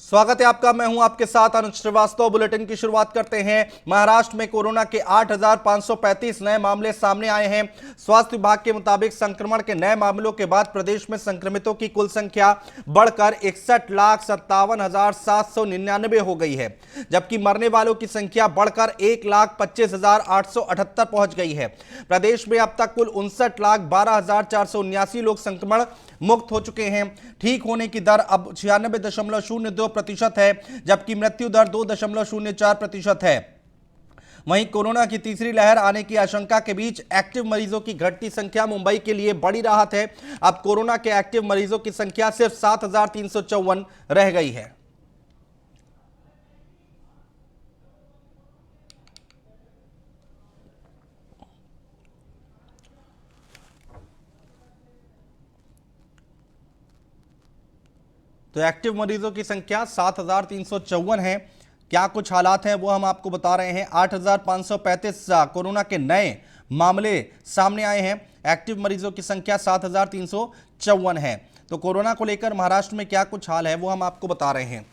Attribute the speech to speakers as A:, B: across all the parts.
A: स्वागत है आपका। मैं हूं आपके साथ अनुज श्रीवास्तव। बुलेटिन की शुरुआत करते हैं। महाराष्ट्र में कोरोना के 8,535 नए मामले सामने आए हैं। स्वास्थ्य विभाग के मुताबिक संक्रमण के नए मामलों के बाद प्रदेश में संक्रमितों की कुल संख्या बढ़कर 61,57,799 हो गई है, जबकि मरने वालों की संख्या बढ़कर 1,25,878 पहुंच गई है। प्रदेश में अब तक कुल 59,12,479 लोग संक्रमण मुक्त हो चुके हैं। ठीक होने की दर अब 96.02% है, जबकि मृत्यु दर 2.04% है। वहीं कोरोना की तीसरी लहर आने की आशंका के बीच एक्टिव मरीजों की घटती संख्या मुंबई के लिए बड़ी राहत है। अब कोरोना के एक्टिव मरीजों की संख्या सिर्फ 7,354 रह गई है। तो एक्टिव मरीजों की संख्या 7,354 है। क्या कुछ हालात हैं वो हम आपको बता रहे हैं। 8,535 कोरोना के नए मामले सामने आए हैं। एक्टिव मरीजों की संख्या 7,354 है। तो कोरोना को लेकर महाराष्ट्र में क्या कुछ हाल है वो हम आपको बता रहे हैं।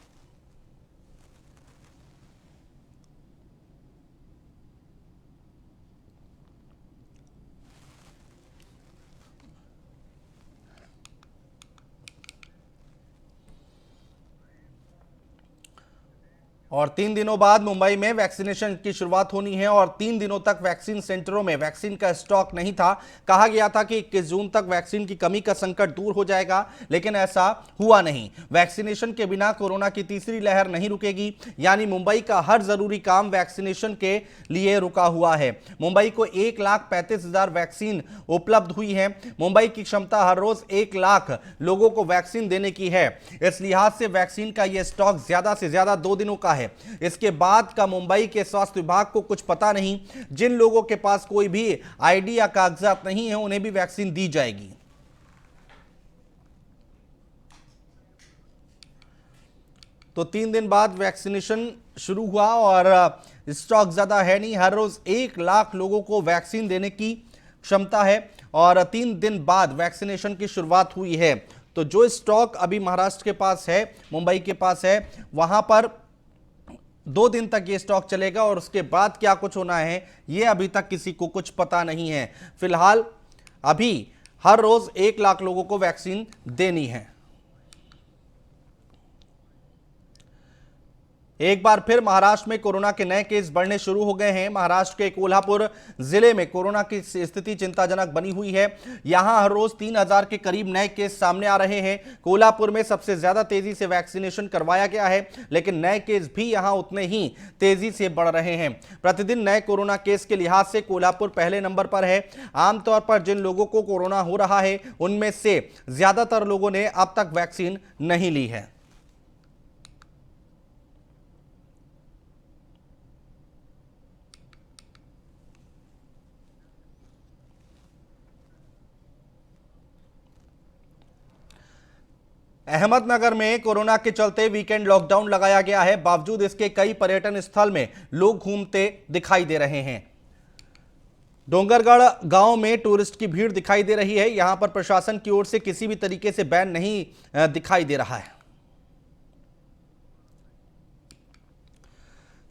A: और 3 दिनों बाद मुंबई में वैक्सीनेशन की शुरुआत होनी है और 3 दिनों तक वैक्सीन सेंटरों में वैक्सीन का स्टॉक नहीं था। कहा गया था कि 21 जून तक वैक्सीन की कमी का संकट दूर हो जाएगा, लेकिन ऐसा हुआ नहीं। वैक्सीनेशन के बिना कोरोना की तीसरी लहर नहीं रुकेगी, यानी मुंबई का हर जरूरी काम वैक्सीनेशन के लिए रुका हुआ है। मुंबई को 1,35,000 वैक्सीन उपलब्ध हुई है। मुंबई की क्षमता हर रोज 1 लाख लोगों को वैक्सीन देने की है। इस लिहाज से वैक्सीन का यह स्टॉक ज्यादा से ज्यादा 2 दिनों का है। इसके बाद का मुंबई के स्वास्थ्य विभाग को कुछ पता नहीं। जिन लोगों के पास कोई भी आईडी या कागजात नहीं है उन्हें भी वैक्सीन दी जाएगी। तो 3 दिन बाद वैक्सीनेशन शुरू हुआ और स्टॉक ज्यादा है नहीं। हर रोज 1 लाख लोगों को वैक्सीन देने की क्षमता है और 3 दिन बाद वैक्सीनेशन की शुरुआत हुई है। तो जो स्टॉक अभी महाराष्ट्र के पास है, मुंबई के पास है, वहां पर 2 दिन तक ये स्टॉक चलेगा और उसके बाद क्या कुछ होना है ये अभी तक किसी को कुछ पता नहीं है। फिलहाल अभी हर रोज 1 लाख लोगों को वैक्सीन देनी है। एक बार फिर महाराष्ट्र में कोरोना के नए केस बढ़ने शुरू हो गए हैं। महाराष्ट्र के कोल्हापुर जिले में कोरोना की स्थिति चिंताजनक बनी हुई है। यहां हर रोज 3,000 के करीब नए केस सामने आ रहे हैं। कोल्हापुर में सबसे ज्यादा तेजी से वैक्सीनेशन करवाया गया है, लेकिन नए केस भी यहां उतने ही तेजी से बढ़ रहे हैं। प्रतिदिन नए कोरोना केस के लिहाज से कोल्हापुर पहले नंबर पर है। आमतौर पर जिन लोगों को कोरोना हो रहा है उनमें से ज्यादातर लोगों ने अब तक वैक्सीन नहीं ली है। अहमदनगर में कोरोना के चलते वीकेंड लॉकडाउन लगाया गया है। बावजूद इसके कई पर्यटन स्थल में लोग घूमते दिखाई दे रहे हैं। डोंगरगढ़ गांव में टूरिस्ट की भीड़ दिखाई दे रही है। यहां पर प्रशासन की ओर से किसी भी तरीके से बैन नहीं दिखाई दे रहा है।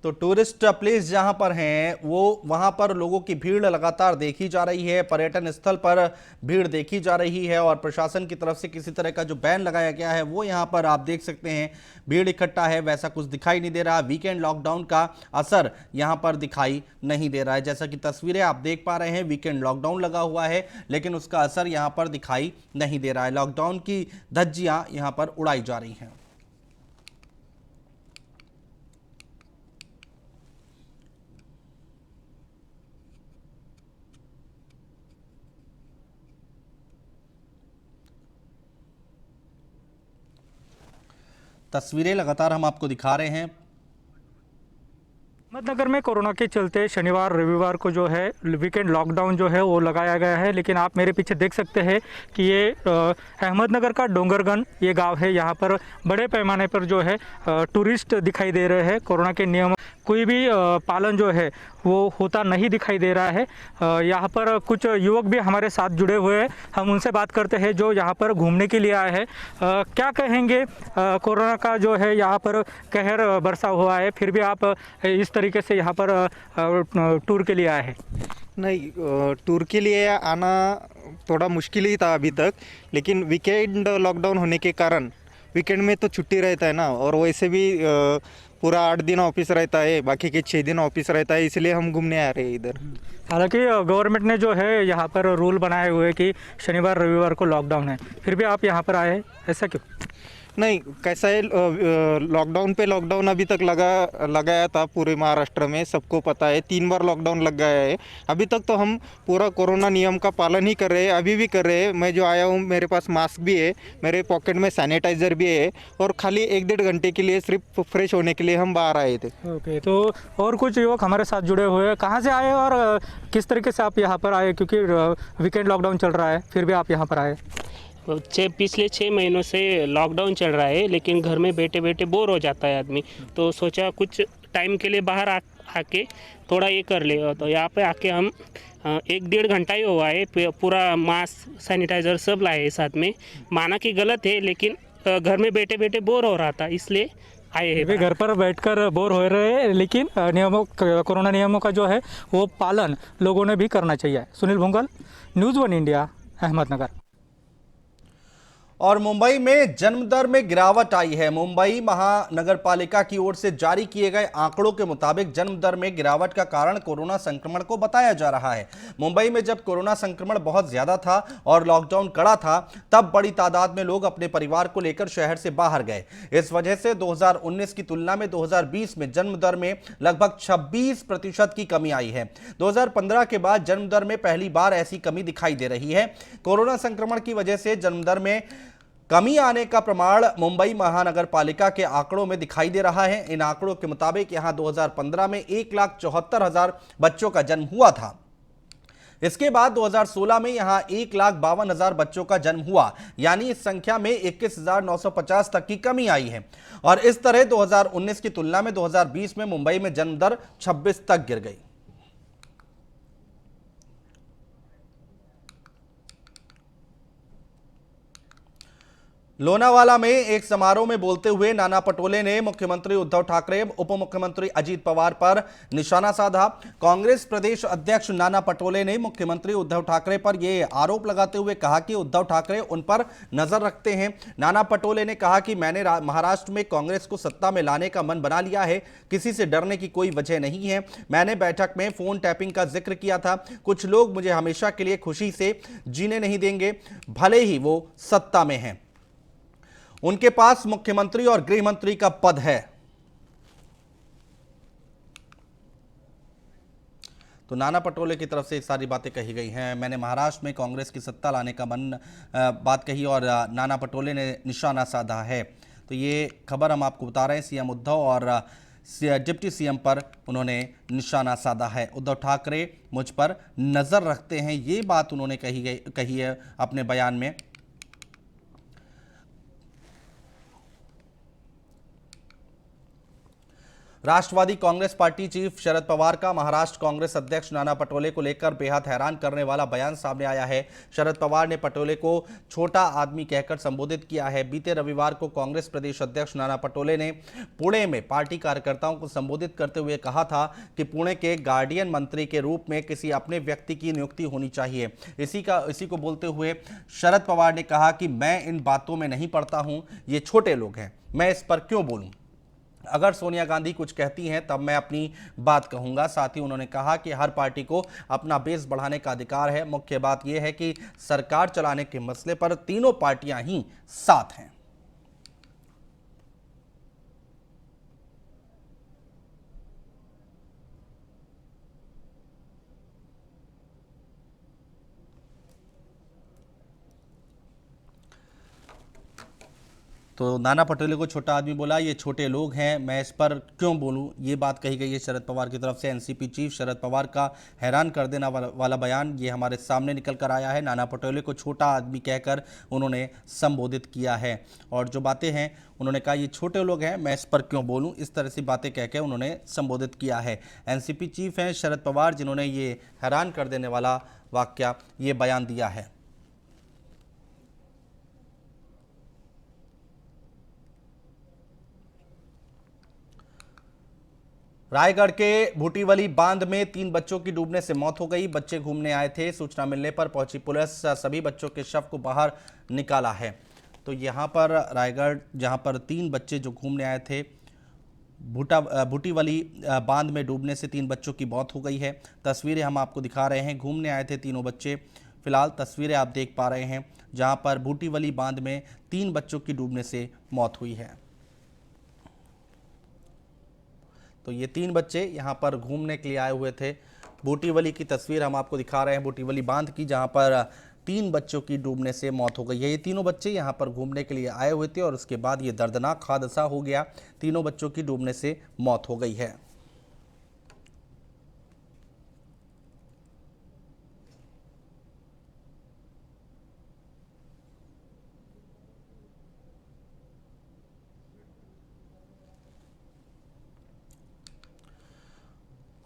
A: तो टूरिस्ट प्लेस जहां पर हैं वो वहां पर लोगों की भीड़ लगातार देखी जा रही है। पर्यटन स्थल पर भीड़ देखी जा रही है और प्रशासन की तरफ से किसी तरह का जो बैन लगाया गया है वो यहां पर आप देख सकते हैं। भीड़ इकट्ठा है वैसा कुछ दिखाई नहीं दे रहा। वीकेंड लॉकडाउन का असर यहां पर दिखाई नहीं दे रहा है। जैसा कि तस्वीरें आप देख पा रहे हैं, वीकेंड लॉकडाउन लगा हुआ है लेकिन उसका असर यहां पर दिखाई नहीं दे रहा है। लॉकडाउन की धज्जियां यहां पर उड़ाई जा रही हैं। तस्वीरें लगातार हम आपको दिखा रहे हैं।
B: अहमदनगर में कोरोना के चलते शनिवार रविवार को जो है वीकेंड लॉकडाउन जो है वो लगाया गया है, लेकिन आप मेरे पीछे देख सकते हैं कि ये अहमदनगर का डोंगरगन ये गांव है। यहाँ पर बड़े पैमाने पर जो है टूरिस्ट दिखाई दे रहे हैं। कोरोना के नियम कोई भी पालन जो है वो होता नहीं दिखाई दे रहा है। यहाँ पर कुछ युवक भी हमारे साथ जुड़े हुए हैं, हम उनसे बात करते हैं जो यहाँ पर घूमने के लिए आए हैं। क्या कहेंगे, कोरोना का जो है यहाँ पर कहर बरसा हुआ है, फिर भी आप इस तरीके से यहाँ पर टूर के लिए आए हैं।
C: नहीं, टूर के लिए आना थोड़ा मुश्किल ही था अभी तक, लेकिन वीकेंड लॉकडाउन होने के कारण वीकेंड में तो छुट्टी रहता है ना, और वैसे भी पूरा 8 दिन ऑफिस रहता है, बाकी के 6 दिन ऑफिस रहता है, इसलिए हम घूमने आ रहे हैं इधर।
B: हालांकि गवर्नमेंट ने जो है यहाँ पर रूल बनाए हुए कि शनिवार रविवार को लॉकडाउन है, फिर भी आप यहाँ पर आए हैं, ऐसा क्यों?
C: नहीं, कैसा है, लॉकडाउन पे लॉकडाउन अभी तक लगाया था पूरे महाराष्ट्र में, सबको पता है 3 बार लॉकडाउन लग गया है। अभी तक तो हम पूरा कोरोना नियम का पालन ही कर रहे हैं, अभी भी कर रहे हैं। मैं जो आया हूँ मेरे पास मास्क भी है, मेरे पॉकेट में सैनिटाइज़र भी है, और खाली 1-1.5 घंटे के लिए सिर्फ फ्रेश होने के लिए हम बाहर आए थे।
B: ओके, तो और कुछ युवक हमारे साथ जुड़े हुए हैं, कहाँ से आए और किस तरीके से आप यहाँ पर आए, क्योंकि वीकेंड लॉकडाउन चल रहा है, फिर भी आप यहाँ पर आए?
D: पिछले 6 महीनों से लॉकडाउन चल रहा है, लेकिन घर में बैठे बैठे बोर हो जाता है आदमी, तो सोचा कुछ टाइम के लिए बाहर आके थोड़ा ये कर ले। तो यहाँ पे आके हम 1-1.5 घंटा ही हुआ है, पूरा मास्क सैनिटाइज़र सब लाए हैं साथ में। माना कि गलत है, लेकिन घर में बैठे बैठे बोर हो रहा था, इसलिए आए हैं।
B: भी घर पर बैठकर बोर हो रहे हैं, लेकिन कोरोना नियमों का जो है वो पालन लोगों ने भी करना चाहिए। Sunil Bhungal, news 1 India, Ahmednagar.
A: और मुंबई में जन्म दर में गिरावट आई है। मुंबई महानगर पालिका की ओर से जारी किए गए आंकड़ों के मुताबिक जन्म दर में गिरावट का कारण कोरोना संक्रमण को बताया जा रहा है। मुंबई में जब कोरोना संक्रमण बहुत ज्यादा था और लॉकडाउन कड़ा था, तब बड़ी तादाद में लोग अपने परिवार को लेकर शहर से बाहर गए। इस वजह से 2019 की तुलना में 2020 में जन्म दर में लगभग 26% की कमी आई है। 2015 के बाद जन्म दर में पहली बार ऐसी कमी दिखाई दे रही है। कोरोना संक्रमण की वजह से जन्म दर में कमी आने का प्रमाण मुंबई महानगर पालिका के आंकड़ों में दिखाई दे रहा है। इन आंकड़ों के मुताबिक यहां 2015 में 1,74,000 बच्चों का जन्म हुआ था। इसके बाद 2016 में यहां 1,52,000 बच्चों का जन्म हुआ, यानी इस संख्या में 21,950 तक की कमी आई है। और इस तरह 2019 की तुलना में 2020 में मुंबई में जन्म दर 26 तक गिर गई। लोनावाला में एक समारोह में बोलते हुए नाना पटोले ने मुख्यमंत्री उद्धव ठाकरे, उप मुख्यमंत्री अजीत पवार पर निशाना साधा। कांग्रेस प्रदेश अध्यक्ष नाना पटोले ने मुख्यमंत्री उद्धव ठाकरे पर यह आरोप लगाते हुए कहा कि उद्धव ठाकरे उन पर नजर रखते हैं। नाना पटोले ने कहा कि मैंने महाराष्ट्र में कांग्रेस को सत्ता में लाने का मन बना लिया है, किसी से डरने की कोई वजह नहीं है। मैंने बैठक में फोन टैपिंग का जिक्र किया था। कुछ लोग मुझे हमेशा के लिए खुशी से जीने नहीं देंगे, भले ही वो सत्ता में हैं। उनके पास मुख्यमंत्री और गृह मंत्री का पद है। तो नाना पटोले की तरफ से सारी बातें कही गई हैं। मैंने महाराष्ट्र में कांग्रेस की सत्ता लाने का मन बात कही और नाना पटोले ने निशाना साधा है। तो ये खबर हम आपको बता रहे हैं, सीएम उद्धव और डिप्टी सीएम पर उन्होंने निशाना साधा है। उद्धव ठाकरे मुझ पर नजर रखते हैं, ये बात उन्होंने कही है अपने बयान में। राष्ट्रवादी कांग्रेस पार्टी चीफ शरद पवार का महाराष्ट्र कांग्रेस अध्यक्ष नाना पटोले को लेकर बेहद हैरान करने वाला बयान सामने आया है। शरद पवार ने पटोले को छोटा आदमी कहकर संबोधित किया है। बीते रविवार को कांग्रेस प्रदेश अध्यक्ष नाना पटोले ने पुणे में पार्टी कार्यकर्ताओं को संबोधित करते हुए कहा था कि पुणे के गार्डियन मंत्री के रूप में किसी अपने व्यक्ति की नियुक्ति होनी चाहिए। इसी को बोलते हुए शरद पवार ने कहा कि मैं इन बातों में नहीं पड़ता हूं, ये छोटे लोग हैं, मैं इस पर क्यों बोलूं। अगर सोनिया गांधी कुछ कहती हैं तब मैं अपनी बात कहूंगा। साथ ही उन्होंने कहा कि हर पार्टी को अपना बेस बढ़ाने का अधिकार है। मुख्य बात यह है कि सरकार चलाने के मसले पर तीनों पार्टियां ही साथ हैं। तो नाना पटोले को छोटा आदमी बोला, ये छोटे लोग हैं, मैं इस पर क्यों बोलूं, ये बात कही गई है शरद पवार की तरफ से। एनसीपी चीफ शरद पवार का हैरान कर देना वाला बयान ये हमारे सामने निकल कर आया है। नाना पटोले को छोटा आदमी कहकर उन्होंने संबोधित किया है और जो बातें हैं उन्होंने कहा ये छोटे लोग हैं, मैं इस पर क्यों बोलूं, इस तरह से बातें कह के उन्होंने संबोधित किया है। एनसीपी चीफ हैं शरद पवार जिन्होंने ये हैरान कर देने वाला वाक्य ये बयान दिया है। रायगढ़ के भूटीवली बांध में 3 बच्चों की डूबने से मौत हो गई। बच्चे घूमने आए थे। सूचना मिलने पर पहुंची पुलिस सभी बच्चों के शव को बाहर निकाला है। तो यहां पर रायगढ़ जहां पर 3 बच्चे जो घूमने आए थे, भूटीवली बांध में डूबने से 3 बच्चों की मौत हो गई है। तस्वीरें हम आपको दिखा रहे हैं। घूमने आए थे तीनों बच्चे। फिलहाल तस्वीरें आप देख पा रहे हैं जहां पर भूटीवली बांध में 3 बच्चों की डूबने से मौत हुई है। तो ये 3 बच्चे यहाँ पर घूमने के लिए आए हुए थे। बूटीवली की तस्वीर हम आपको दिखा रहे हैं, बूटीवली बांध की, जहाँ पर 3 बच्चों की डूबने से मौत हो गई है। ये तीनों बच्चे यहाँ पर घूमने के लिए आए हुए थे और उसके बाद ये दर्दनाक हादसा हो गया। तीनों बच्चों की डूबने से मौत हो गई है।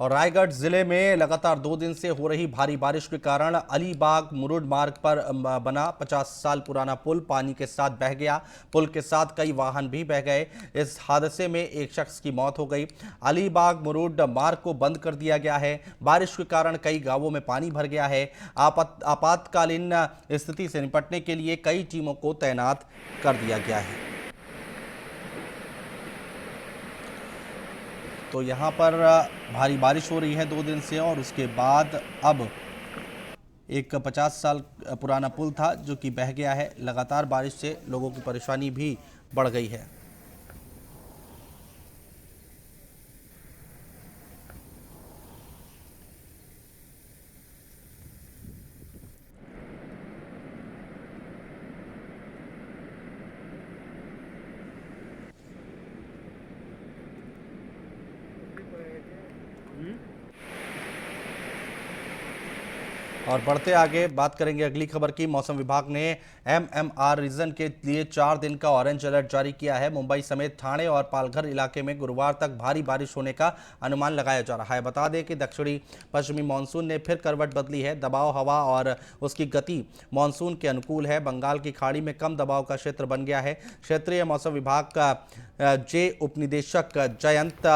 A: और रायगढ़ जिले में लगातार 2 दिन से हो रही भारी बारिश के कारण अलीबाग मुरुड मार्ग पर बना 50 साल पुराना पुल पानी के साथ बह गया। पुल के साथ कई वाहन भी बह गए। इस हादसे में एक शख्स की मौत हो गई। अलीबाग मुरुड मार्ग को बंद कर दिया गया है। बारिश के कारण कई गांवों में पानी भर गया है। आपातकालीन स्थिति से निपटने के लिए कई टीमों को तैनात कर दिया गया है। तो यहाँ पर भारी बारिश हो रही है 2 दिन से और उसके बाद अब एक 50 साल पुराना पुल था जो कि बह गया है। लगातार बारिश से लोगों की परेशानी भी बढ़ गई है। और बढ़ते आगे बात करेंगे अगली खबर की। मौसम विभाग ने एमएमआर रीजन के लिए 4 दिन का ऑरेंज अलर्ट जारी किया है। मुंबई समेत ठाणे और पालघर इलाके में गुरुवार तक भारी बारिश होने का अनुमान लगाया जा रहा है। बता दें कि दक्षिणी पश्चिमी मानसून ने फिर करवट बदली है। दबाव हवा और उसकी गति मानसून के अनुकूल है। बंगाल की खाड़ी में कम दबाव का क्षेत्र बन गया है। क्षेत्रीय मौसम विभाग का जे उपनिदेशक जयंत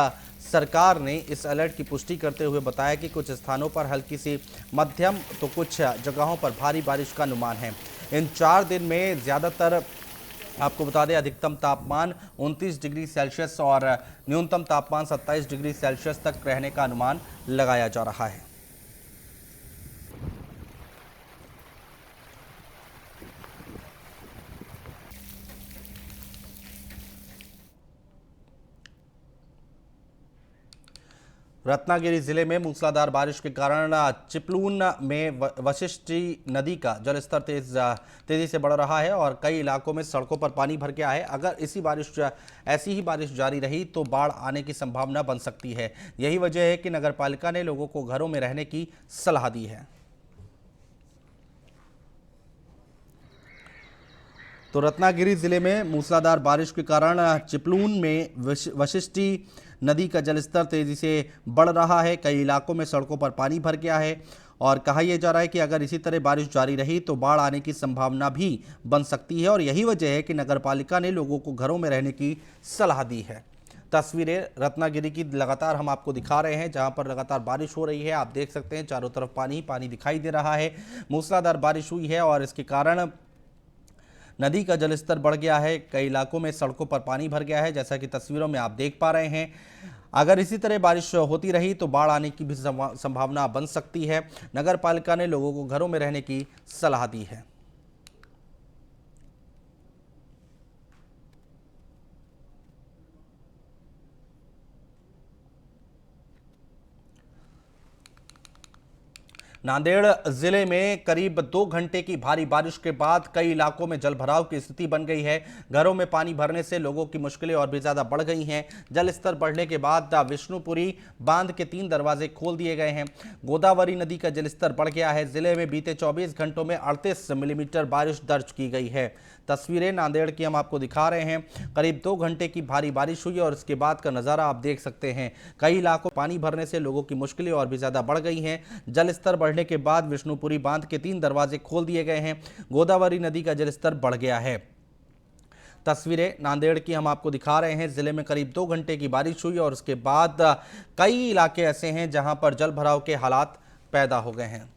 A: सरकार ने इस अलर्ट की पुष्टि करते हुए बताया कि कुछ स्थानों पर हल्की सी मध्यम तो कुछ जगहों पर भारी बारिश का अनुमान है। इन 4 दिन में ज़्यादातर आपको बता दें अधिकतम तापमान 29 डिग्री सेल्सियस और न्यूनतम तापमान 27 डिग्री सेल्सियस तक रहने का अनुमान लगाया जा रहा है। रत्नागिरी जिले में मूसलाधार बारिश के कारण चिपलून में वशिष्ठी नदी का जलस्तर तेजी से बढ़ रहा है और कई इलाकों में सड़कों पर पानी भर गया है। अगर ऐसी ही बारिश जारी रही तो बाढ़ आने की संभावना बन सकती है। यही वजह है कि नगरपालिका ने लोगों को घरों में रहने की सलाह दी है। तो रत्नागिरी जिले में मूसलाधार बारिश के कारण चिपलून में वशिष्ठी नदी का जलस्तर तेजी से बढ़ रहा है। कई इलाकों में सड़कों पर पानी भर गया है और कहा यह जा रहा है कि अगर इसी तरह बारिश जारी रही तो बाढ़ आने की संभावना भी बन सकती है और यही वजह है कि नगरपालिका ने लोगों को घरों में रहने की सलाह दी है। तस्वीरें रत्नागिरी की लगातार हम आपको दिखा रहे हैं जहां पर लगातार बारिश हो रही है। आप देख सकते हैं चारों तरफ पानी पानी दिखाई दे रहा है। मूसलाधार बारिश हुई है और इसके कारण नदी का जलस्तर बढ़ गया है। कई इलाकों में सड़कों पर पानी भर गया है जैसा कि तस्वीरों में आप देख पा रहे हैं। अगर इसी तरह बारिश होती रही तो बाढ़ आने की भी संभावना बन सकती है। नगर पालिका ने लोगों को घरों में रहने की सलाह दी है। नांदेड़ जिले में करीब 2 घंटे की भारी बारिश के बाद कई इलाकों में जलभराव की स्थिति बन गई है। घरों में पानी भरने से लोगों की मुश्किलें और भी ज्यादा बढ़ गई हैं। जल स्तर बढ़ने के बाद विष्णुपुरी बांध के 3 दरवाजे खोल दिए गए हैं। गोदावरी नदी का जलस्तर बढ़ गया है। जिले में बीते 24 घंटों में 38 मिलीमीटर बारिश दर्ज की गई है। तस्वीरें नांदेड़ की हम आपको दिखा रहे हैं। करीब 2 घंटे की भारी बारिश हुई और इसके बाद का नज़ारा आप देख सकते हैं। कई इलाकों में पानी भरने से लोगों की मुश्किलें और भी ज़्यादा बढ़ गई हैं। जल स्तर बढ़ने के बाद विष्णुपुरी बांध के 3 दरवाजे खोल दिए गए हैं। गोदावरी नदी का जलस्तर बढ़ गया है। तस्वीरें नांदेड़ की हम आपको दिखा रहे हैं। जिले में करीब 2 घंटे की बारिश हुई और उसके बाद कई इलाके ऐसे हैं जहां पर जल भराव के हालात पैदा हो गए हैं।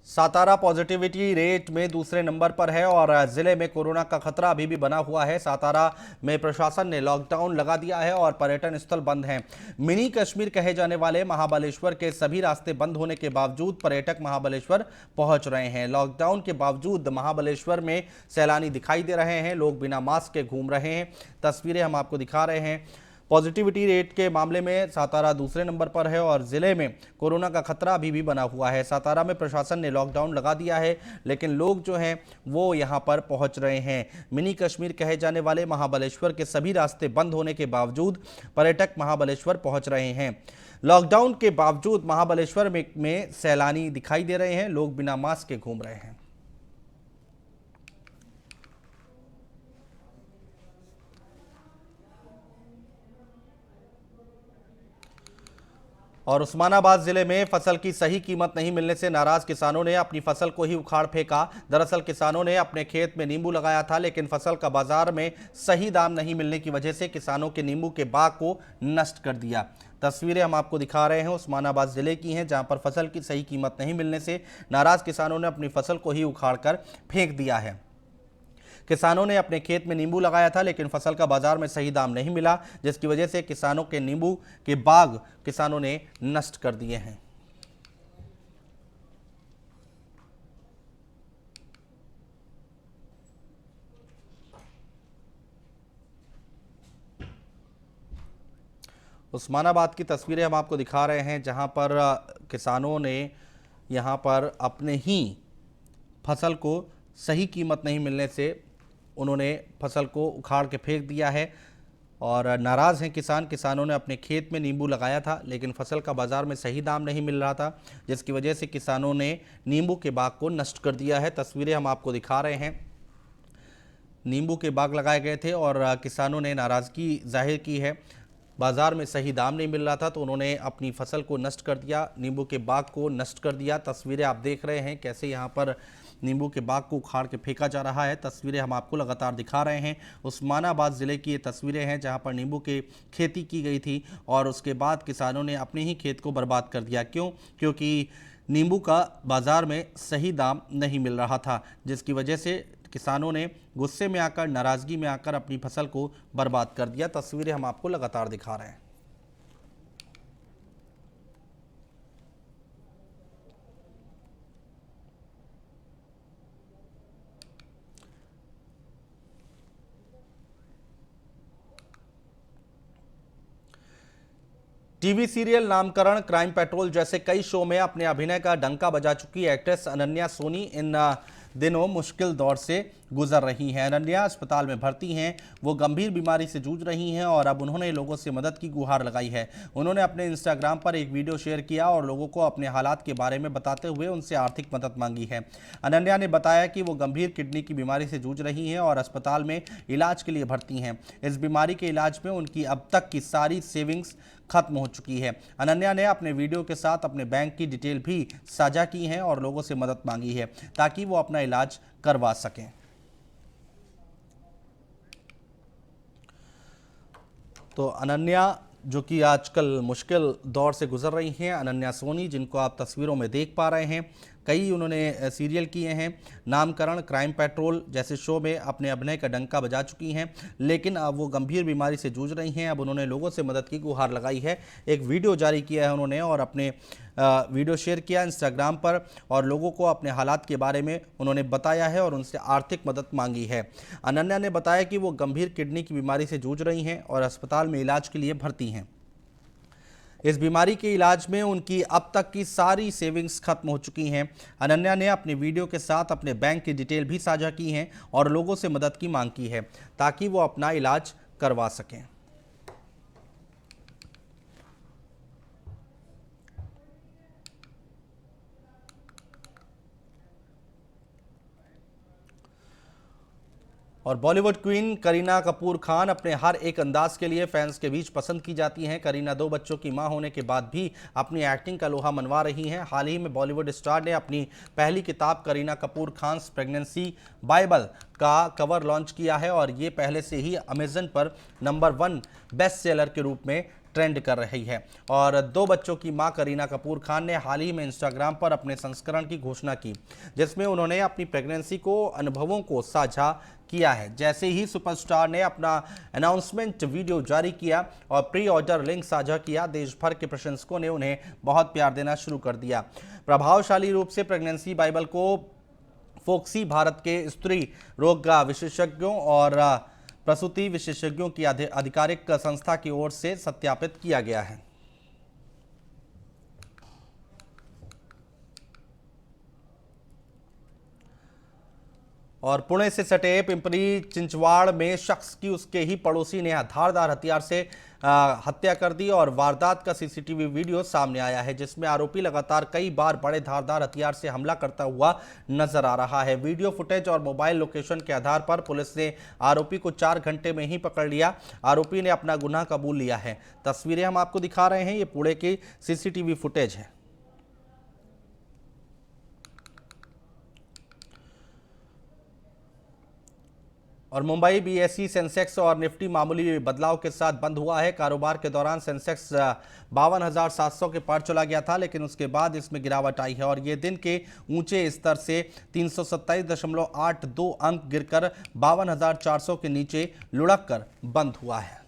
A: सातारा पॉजिटिविटी रेट में दूसरे नंबर पर है और जिले में कोरोना का खतरा अभी भी बना हुआ है। सातारा में प्रशासन ने लॉकडाउन लगा दिया है और पर्यटन स्थल बंद हैं। मिनी कश्मीर कहे जाने वाले महाबलेश्वर के सभी रास्ते बंद होने के बावजूद पर्यटक महाबलेश्वर पहुंच रहे हैं। लॉकडाउन के बावजूद महाबलेश्वर में सैलानी दिखाई दे रहे हैं। लोग बिना मास्क के घूम रहे हैं। तस्वीरें हम आपको दिखा रहे हैं। पॉजिटिविटी रेट के मामले में सातारा दूसरे नंबर पर है और जिले में कोरोना का खतरा अभी भी बना हुआ है। सातारा में प्रशासन ने लॉकडाउन लगा दिया है, लेकिन लोग जो हैं वो यहां पर पहुंच रहे हैं। मिनी कश्मीर कहे जाने वाले महाबलेश्वर के सभी रास्ते बंद होने के बावजूद पर्यटक महाबलेश्वर पहुंच रहे हैं। लॉकडाउन के बावजूद महाबलेश्वर में सैलानी दिखाई दे रहे हैं। लोग बिना मास्क के घूम रहे हैं। और उस्मानाबाद जिले में फसल की सही कीमत नहीं मिलने से नाराज किसानों ने अपनी फसल को ही उखाड़ फेंका। दरअसल किसानों ने अपने खेत में नींबू लगाया था, लेकिन फसल का बाजार में सही दाम नहीं मिलने की वजह से किसानों के नींबू के बाग को नष्ट कर दिया। तस्वीरें हम आपको दिखा रहे हैं, उस्मानाबाद जिले की हैं, जहां पर फसल की सही कीमत नहीं मिलने से नाराज किसानों ने अपनी फसल को ही उखाड़ कर फेंक दिया है। किसानों ने अपने खेत में नींबू लगाया था, लेकिन फसल का बाजार में सही दाम नहीं मिला, जिसकी वजह से किसानों के नींबू के बाग किसानों ने नष्ट कर दिए हैं। उस्मानाबाद की तस्वीरें हम आपको दिखा रहे हैं, जहां पर किसानों ने यहां पर अपने ही फसल को सही कीमत नहीं मिलने से उन्होंने फसल को उखाड़ के फेंक दिया है और नाराज़ हैं किसान। किसानों ने अपने खेत में नींबू लगाया था, लेकिन फसल का बाज़ार में सही दाम नहीं मिल रहा था, जिसकी वजह से किसानों ने नींबू के बाग को नष्ट कर दिया है। तस्वीरें हम आपको दिखा रहे हैं। नींबू के बाग लगाए गए थे और किसानों ने नाराज़गी जाहिर की है। बाज़ार में सही दाम नहीं मिल रहा था तो उन्होंने अपनी फसल को नष्ट कर दिया, नींबू के बाग को नष्ट कर दिया। तस्वीरें आप देख रहे हैं कैसे यहाँ पर नींबू के बाग को उखाड़ के फेंका जा रहा है। तस्वीरें हम आपको लगातार दिखा रहे हैं। उस्मानाबाद ज़िले की ये तस्वीरें हैं जहाँ पर नींबू की खेती की गई थी और उसके बाद किसानों ने अपने ही खेत को बर्बाद कर दिया। क्यों? क्योंकि नींबू का बाज़ार में सही दाम नहीं मिल रहा था, जिसकी वजह से किसानों ने गुस्से में आकर, नाराज़गी में आकर अपनी फसल को बर्बाद कर दिया। तस्वीरें हम आपको लगातार दिखा रहे हैं। टीवी सीरियल नामकरण, क्राइम पेट्रोल जैसे कई शो में अपने अभिनय का डंका बजा चुकी एक्ट्रेस अनन्या सोनी इन दिनों मुश्किल दौर से गुजर रही हैं। अनन्या अस्पताल में भर्ती हैं। वो गंभीर बीमारी से जूझ रही हैं और अब उन्होंने लोगों से मदद की गुहार लगाई है। उन्होंने अपने इंस्टाग्राम पर एक वीडियो शेयर किया और लोगों को अपने हालात के बारे में बताते हुए उनसे आर्थिक मदद मांगी है। अनन्या ने बताया कि वो गंभीर किडनी की बीमारी से जूझ रही हैं और अस्पताल में इलाज के लिए भर्ती हैं। इस बीमारी के इलाज में उनकी अब तक की सारी सेविंग्स खत्म हो चुकी है। अनन्या ने अपने वीडियो के साथ अपने बैंक की डिटेल भी साझा की है और लोगों से मदद मांगी है ताकि वो अपना इलाज करवा सकें। तो अनन्या जो कि आजकल मुश्किल दौर से गुजर रही हैं, अनन्या सोनी, जिनको आप तस्वीरों में देख पा रहे हैं, कई उन्होंने सीरियल किए हैं। नामकरण, क्राइम पेट्रोल जैसे शो में अपने अभिनय का डंका बजा चुकी हैं, लेकिन अब वो गंभीर बीमारी से जूझ रही हैं। अब उन्होंने लोगों से मदद की गुहार लगाई है। एक वीडियो जारी किया है उन्होंने और अपने वीडियो शेयर किया इंस्टाग्राम पर और लोगों को अपने हालात के बारे में उन्होंने बताया है और उनसे आर्थिक मदद मांगी है। अनन्या ने बताया कि वो गंभीर किडनी की बीमारी से जूझ रही हैं और अस्पताल में इलाज के लिए भर्ती हैं। इस बीमारी के इलाज में उनकी अब तक की सारी सेविंग्स खत्म हो चुकी हैं। अनन्या ने अपने वीडियो के साथ अपने बैंक की डिटेल भी साझा की हैं और लोगों से मदद की मांग की है ताकि वो अपना इलाज करवा सकें। और बॉलीवुड क्वीन करीना कपूर खान अपने हर एक अंदाज के लिए फैंस के बीच पसंद की जाती हैं। करीना 2 बच्चों की मां होने के बाद भी अपनी एक्टिंग का लोहा मनवा रही हैं। हाल ही में बॉलीवुड स्टार ने अपनी पहली किताब करीना कपूर खान्स प्रेगनेंसी बाइबल का कवर लॉन्च किया है और ये पहले से ही अमेजन पर नंबर 1 बेस्ट सेलर के रूप में ट्रेंड कर रही है। और 2 बच्चों की मां करीना कपूर खान ने हाल ही में इंस्टाग्राम पर अपने संस्करण की घोषणा की जिसमें उन्होंने अपनी प्रेगनेंसी को अनुभवों को साझा किया है। जैसे ही सुपरस्टार ने अपना अनाउंसमेंट वीडियो जारी किया और प्री ऑर्डर लिंक साझा किया, देश भर के प्रशंसकों ने उन्हें बहुत प्यार देना शुरू कर दिया। प्रभावशाली रूप से प्रेगनेंसी बाइबल को फोक्सी भारत के स्त्री रोग विशेषज्ञों और प्रसूति विशेषज्ञों की आधिकारिक संस्था की ओर से सत्यापित किया गया है। और पुणे से सटे पिंपरी चिंचवाड़ में शख्स की उसके ही पड़ोसी ने धारदार हथियार से हत्या कर दी और वारदात का सीसीटीवी वीडियो सामने आया है जिसमें आरोपी लगातार कई बार बड़े धारदार हथियार से हमला करता हुआ नजर आ रहा है। वीडियो फुटेज और मोबाइल लोकेशन के आधार पर पुलिस ने आरोपी को 4 घंटे में ही पकड़ लिया। आरोपी ने अपना गुनाह कबूल लिया है। तस्वीरें हम आपको दिखा रहे हैं, ये पुणे की सीसीटीवी फुटेज है। और मुंबई बीएसई सेंसेक्स और निफ्टी मामूली बदलाव के साथ बंद हुआ है। कारोबार के दौरान सेंसेक्स 52,700 के पार चला गया था लेकिन उसके बाद इसमें गिरावट आई है और ये दिन के ऊंचे स्तर से 327.82 अंक गिरकर 52,400 के नीचे लुढ़क कर बंद हुआ है।